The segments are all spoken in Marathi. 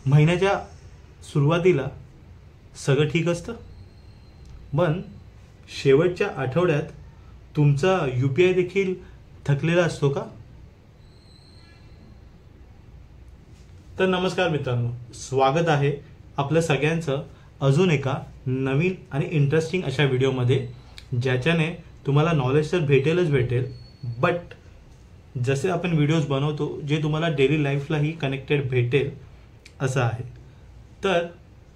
महिन्याच्या सुरुवातीला सगळं ठीक असतं, पण शेवटच्या आठवड्यात तुमचा UPI देखील थकलेला असतो का? तर नमस्कार मित्रांनो, स्वागत आहे आपलं सगळ्यांचं अजून एका नवीन आणि इंटरेस्टिंग अशा व्हिडिओमध्ये, ज्याच्याने तुम्हाला नॉलेज तर भेटेल, बट जसे आपण व्हिडिओज बनवतो जे तुम्हाला डेली लाईफलाही कनेक्टेड भेटेल असं आहे. तर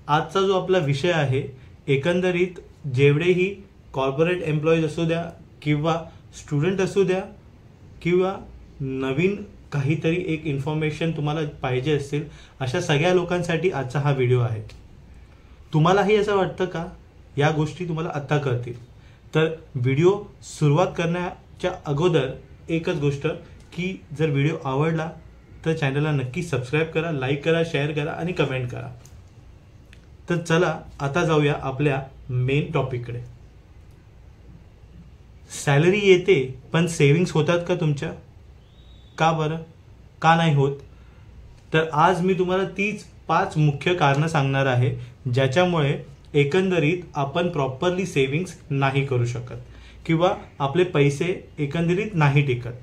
आजचा जो आपला विषय आहे, एकंदरीत जेवढेही कॉर्पोरेट एम्प्लॉईज असू द्या किंवा स्टुडंट असू द्या किंवा नवीन काहीतरी एक इन्फॉर्मेशन तुम्हाला पाहिजे असेल, अशा सगळ्या लोकांसाठी आजचा हा व्हिडिओ आहे. तुम्हालाही असं वाटतं का या गोष्टी तुम्हाला आत्ता करतील? तर व्हिडिओ सुरुवात करण्याच्या अगोदर एकच गोष्ट की जर व्हिडिओ आवडला तर चॅनलला नक्की सबस्क्राईब करा, लाईक करा, शेअर करा आणि कमेंट करा. तर चला आता जाऊया आपल्या मेन टॉपिककडे. सॅलरी येते पण सेव्हिंग्स होतात का तुमच्या? का बरं, का नाही होत? तर आज मी तुम्हाला तीच 5 मुख्य कारणं सांगणार आहे ज्याच्यामुळे एकंदरीत आपण प्रॉपरली सेव्हिंग्स नाही करू शकत किंवा आपले पैसे एकंदरीत नाही टिकत.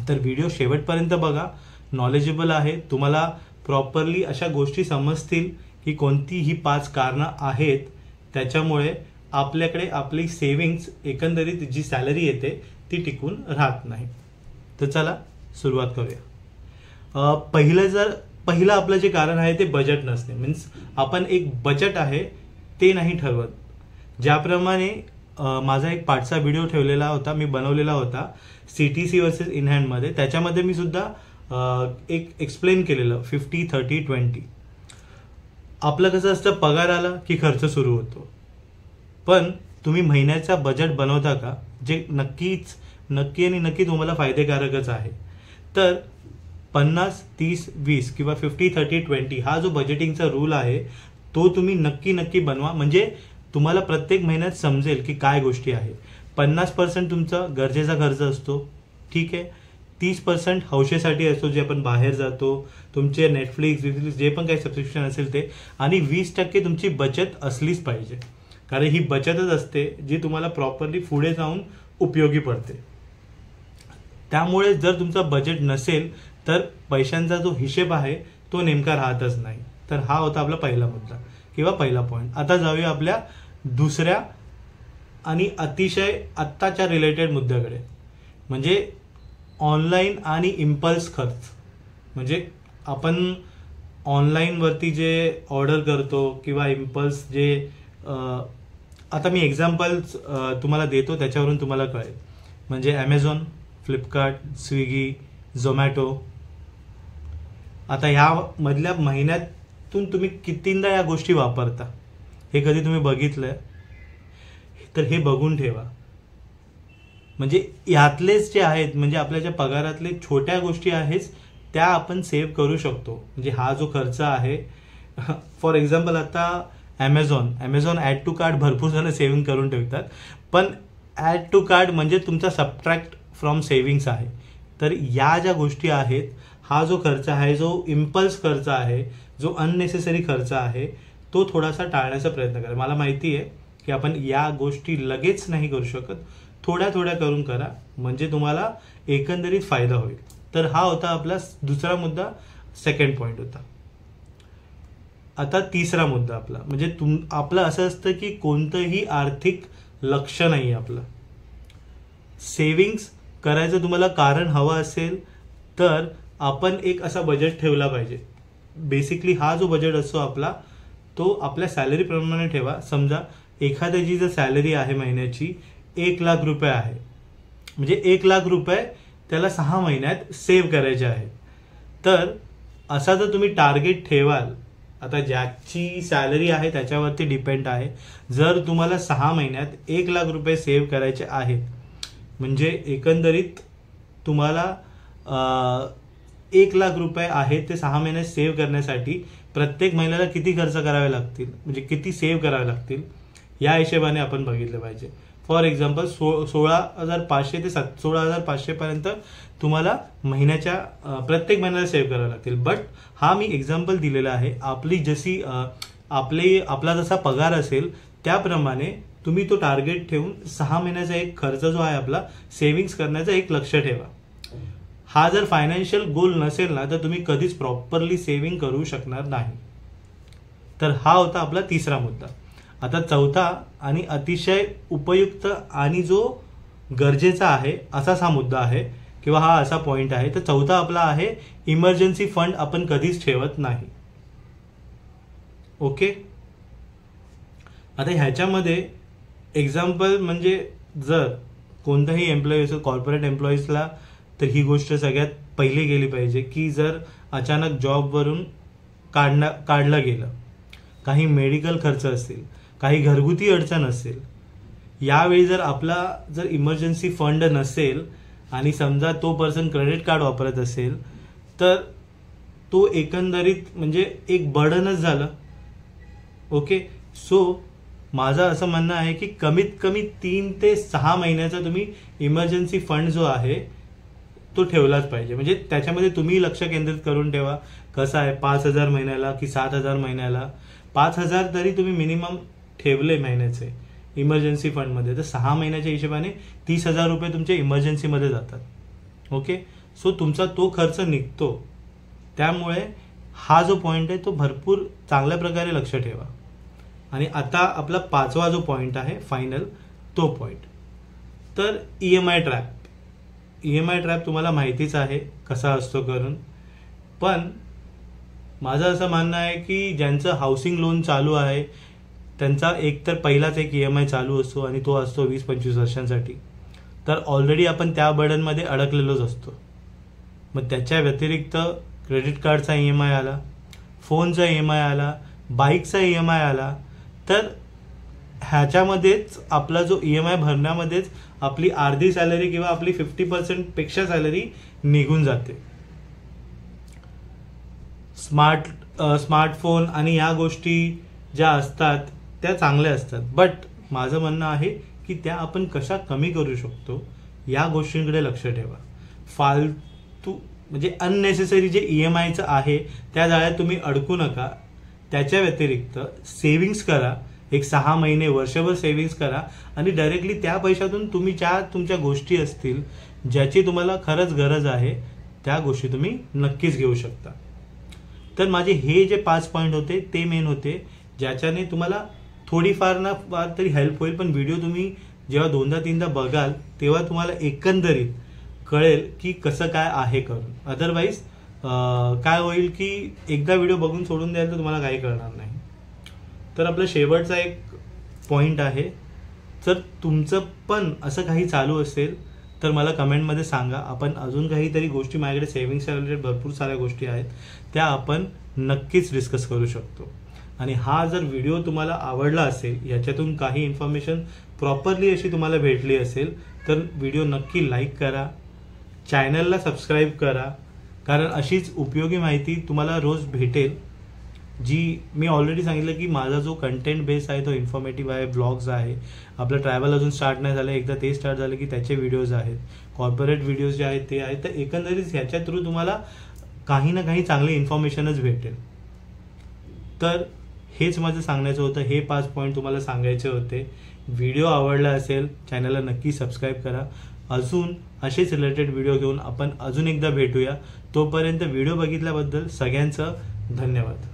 तर व्हिडिओ शेवटपर्यंत बघा, नॉलेजेबल आहे, तुम्हाला प्रॉपरली अशा गोष्टी समजतील की कोणती ही 5 कारणं आहेत त्याच्यामुळे आपल्याकडे आपली सेव्हिंग्स एकंदरीत जी सॅलरी येते ती टिकून राहत नाही. तर चला सुरुवात करूया. पहिलं आपलं जे कारण आहे ते बजेट नसते. मीन्स आपण एक बजेट आहे ते नाही ठरवत. ज्याप्रमाणे माझा एक पाठचा व्हिडिओ ठेवलेला होता, मी बनवलेला होता CTC वर्सेस इन हँडमध्ये. त्याच्यामध्ये मी सुद्धा एक एक्सप्लेन केलेलं 50-30-20. आपलं कसं असतं, पगार आला की खर्च सुरू होतो, पण तुम्ही महिन्याचा बजेट बनवता का, जे नक्की तुम्हाला फायदेकारकच आहे. तर 50-30-20 किंवा 50-30-20 हा जो बजेटिंगचा रूल आहे तो तुम्ही नक्की बनवा. म्हणजे तुम्हाला प्रत्येक महिन्यात समजेल की काय गोष्टी आहे. 50% तुमचा गरजेचा खर्च असतो, ठीक आहे. 30% हौशेसाठी असतो, जे आपण बाहेर जातो, तुमचे नेटफ्लिक्स जे पण काही सबस्क्रिप्शन असेल ते, आणि 20% तुमची बचत असलीच पाहिजे, कारण ही बचतच असते जी तुम्हाला प्रॉपरली पुढे जाऊन उपयोगी पडते. त्यामुळे जर तुमचा बजेट नसेल तर पैशांचा जो हिशेब आहे तो नेमका राहतच नाही. तर हा होता आपला पहिला मुद्दा किंवा पहिला पॉईंट. आता जाऊया आपल्या दुसऱ्या आणि अतिशय आत्ताच्या रिलेटेड मुद्द्याकडे, म्हणजे ऑनलाईन आणि इम्पल्स खर्च. म्हणजे आपण ऑनलाईनवरती जे ऑर्डर करतो किंवा इम्पल्स जे आता मी एक्झाम्पल्स तुम्हाला देतो त्याच्यावरून तुम्हाला कळेल. म्हणजे ॲमेझॉन, फ्लिपकार्ट, स्विगी, झोमॅटो. आता ह्या मधल्या महिन्यातून तुम्ही कितींदा या गोष्टी वापरता हे कधी तुम्ही बघितलंय? तर हे बघून ठेवा. म्हणजे यातलेच जे आहेत, म्हणजे आपल्या ज्या पगारातले छोट्या गोष्टी आहेत त्या आपण सेव्ह करू शकतो. म्हणजे हा जो खर्च आहे, फॉर एक्झाम्पल आता ॲमेझॉन ॲड टू कार्ट भरपूर जण सेव्हिंग करून ठेवतात, पण ॲड टू कार्ट म्हणजे तुमचा सबट्रॅक्ट फ्रॉम सेव्हिंग्स आहे. तर या ज्या गोष्टी आहेत, हा जो खर्च आहे, जो इम्पल्स खर्च आहे, जो अननेसेसरी खर्च आहे, तो थोडासा टाळण्याचा प्रयत्न करा. मला माहिती आहे की आपण या गोष्टी लगेच नाही करू शकत, थोड्या करून करा, म्हणजे तुम्हाला एकंदरीत फायदा होईल. तर हा होता आपला दुसरा मुद्दा, सेकंड पॉईंट होता. आता तिसरा मुद्दा आपला, म्हणजे आपलं असं असतं की कोणतंही आर्थिक लक्ष नाही आपलं. सेव्हिंग्स करायचं तुम्हाला कारण हवं असेल तर आपण एक असा बजेट ठेवला पाहिजे. बेसिकली हा जो बजेट असतो आपला, तो आपल्या सॅलरीप्रमाणे ठेवा. समजा एखाद्याची जर सॅलरी आहे महिन्याची 1 लाख रुपये आहे, म्हणजे 1 लाख रुपये त्याला 6 महिन्यात सेव्ह करायचे आहे. तर असा जर तुम्ही टार्गेट ठेवाल, आता ज्याची सॅलरी आहे त्याच्यावरती डिपेंड आहे. जर तुम्हाला 6 महिन्यात 1 लाख रुपये सेव्ह करायचे आहेत, म्हणजे एकंदरीत तुम्हाला 1 लाख रुपये आहेत ते 6 महिन्यात सेव्ह करण्यासाठी प्रत्येक महिन्याला किती खर्च करावे लागतील, म्हणजे किती सेव्ह करावे लागतील, या हिशेबाने आपण बघितलं पाहिजे. फॉर एक्झाम्पल 16,500 ते 16,500 पर्यंत तुम्हाला महिन्याच्या प्रत्येक महिन्याला सेव्ह करावं लागतील. बट हा मी एक्झाम्पल दिलेला आहे. आपली जशी आपला जसा पगार असेल त्याप्रमाणे तुम्ही तो टार्गेट ठेवून 6 महिन्याचा एक खर्च जो आहे आपला सेव्हिंग्स करण्याचा एक लक्ष ठेवा. हा जर फायनान्शियल गोल नसेल ना तर तुम्ही कधीच प्रॉपरली सेव्हिंग करू शकणार नाही. तर हा होता आपला तिसरा मुद्दा. आता चौथा आणि अतिशय उपयुक्त आणि जो गरजेचा आहे असाच हा मुद्दा आहे किंवा हा असा पॉइंट आहे. तर चौथा आपला आहे इमर्जन्सी फंड आपण कधीच ठेवत नाही. ओके. आता ह्याच्यामध्ये एक्झाम्पल म्हणजे जर कोणताही एम्प्लॉई असेल कॉर्पोरेट एम्प्लॉईजला तर ही गोष्ट सगळ्यात पहिली गेली पाहिजे की जर अचानक जॉबवरून काढलं गेलं, काही मेडिकल खर्च असेल, काही घरगुती अडचण असेल, यावेळी जर आपला जर इमर्जन्सी फंड नसेल आणि समजा तो पर्सन क्रेडिट कार्ड वापरत असेल तर तो एकंदरीत म्हणजे एक बर्डनच झालं. ओके. सो माझं असं म्हणणं आहे की कमीत कमी 3 ते 6 महिन्याचा तुम्ही इमर्जन्सी फंड जो आहे तो ठेवलाच पाहिजे. म्हणजे त्याच्यामध्ये तुम्ही लक्ष केंद्रित करून ठेवा. कसं आहे 5,000 महिन्याला की 7,000 महिन्याला. 5,000 तरी तुम्ही मिनिमम ठेवले महिन्याचे इमर्जन्सी फंडमध्ये तर 6 महिन्याच्या हिशोबाने 30,000 रुपये तुमच्या इमर्जन्सीमध्ये जातात. ओके. सो तुमचा तो खर्च निघतो. त्यामुळे हा जो पॉईंट आहे तो भरपूर चांगल्या प्रकारे लक्ष ठेवा. आणि आता आपला 5वा जो पॉईंट आहे फायनल तो पॉईंट तर EMI ट्रॅप. EMI ट्रॅप तुम्हाला माहितीच आहे कसा असतो करून. पण माझं असं म्हणणं आहे की ज्यांचं हाऊसिंग लोन चालू आहे त्यांचा एक तर पहिलाच एक EMI चालू असतो आणि तो असतो 20-25 वर्षांसाठी. तर ऑलरेडी आपण त्या बर्डनमध्ये अडकलेलोच असतो. मग त्याच्या व्यतिरिक्त क्रेडिट कार्डचा EMI आला, फोनचा EMI आला, बाईकचा EMI आला. तर ह्याच्यामध्येच आपला जो EMI भरण्यामध्येच आपली अर्धी सॅलरी किंवा आपली 50% पेक्षा सॅलरी निघून जाते. स्मार्टफोन आणि या गोष्टी ज्या असतात त्या चांगल्या असतात. बट माझं म्हणणं आहे की त्या आपण कशा कमी करू शकतो या गोष्टींकडे लक्ष ठेवा. फालतू म्हणजे अननेसेसरी जे EMIचं आहे त्या जाळ्यात तुम्ही अडकू नका. त्याच्या व्यतिरिक्त सेव्हिंग्स करा. एक 6 महिने वर्षभर सेव्हिंग्स करा आणि डायरेक्टली त्या पैशातून तुम्ही ज्या तुमच्या गोष्टी असतील ज्याची तुम्हाला खरंच गरज आहे त्या गोष्टी तुम्ही नक्कीच घेऊ शकता. तर माझे हे जे 5 पॉईंट होते ते मेन होते ज्याच्याने तुम्हाला थोडीफार ना फार तरी हेल्प होईल. पण व्हिडिओ तुम्ही जेव्हा 2दा-3दा बघाल तेव्हा तुम्हाला एकंदरीत कळेल की कसं काय आहे करून. अदरवाईज काय होईल की एकदा व्हिडिओ बघून सोडून द्याल तर तुम्हाला काही कळणार नाही. तर आपला शेवटचा एक पॉईंट आहे. जर तुमचं पण असं काही चालू असेल तर मला कमेंटमध्ये सांगा. आपण अजून काहीतरी गोष्टी माझ्याकडे सेव्हिंग्सच्या रिलेटेड भरपूर साऱ्या गोष्टी आहेत त्या आपण नक्कीच डिस्कस करू शकतो. आणि हा जर व्हिडिओ तुम्हाला आवडला असेल याच्यातून काही इन्फॉर्मेशन प्रॉपरली अशी तुम्हाला भेटली असेल तर व्हिडिओ नक्की लाईक करा, चॅनलला सबस्क्राईब करा. कारण अशीच उपयोगी माहिती तुम्हाला रोज भेटेल. जी मी ऑलरेडी सांगितलं की माझा जो कंटेंट बेस आहे तो इन्फॉर्मेटिव्ह आहे, ब्लॉग्स आहे. आपलं ट्रॅव्हल अजून स्टार्ट नाही झालं, एकदा ते स्टार्ट झालं की त्याचे व्हिडिओज आहेत, कॉर्पोरेट व्हिडिओज जे आहेत ते आहेत. तर एकंदरीत ह्याच्या थ्रू तुम्हाला काही ना काही चांगली इन्फॉर्मेशनच भेटेल. तर हेच माझं सांगण्याचं होतं. हे 5 पॉईंट तुम्हाला सांगायचे होते. व्हिडिओ आवडला असेल चॅनलला नक्की सबस्क्राईब करा. अजून असेच रिलेटेड व्हिडिओ घेऊन आपण अजून एकदा भेटूया. तोपर्यंत व्हिडिओ बघितल्याबद्दल सगळ्यांचं धन्यवाद.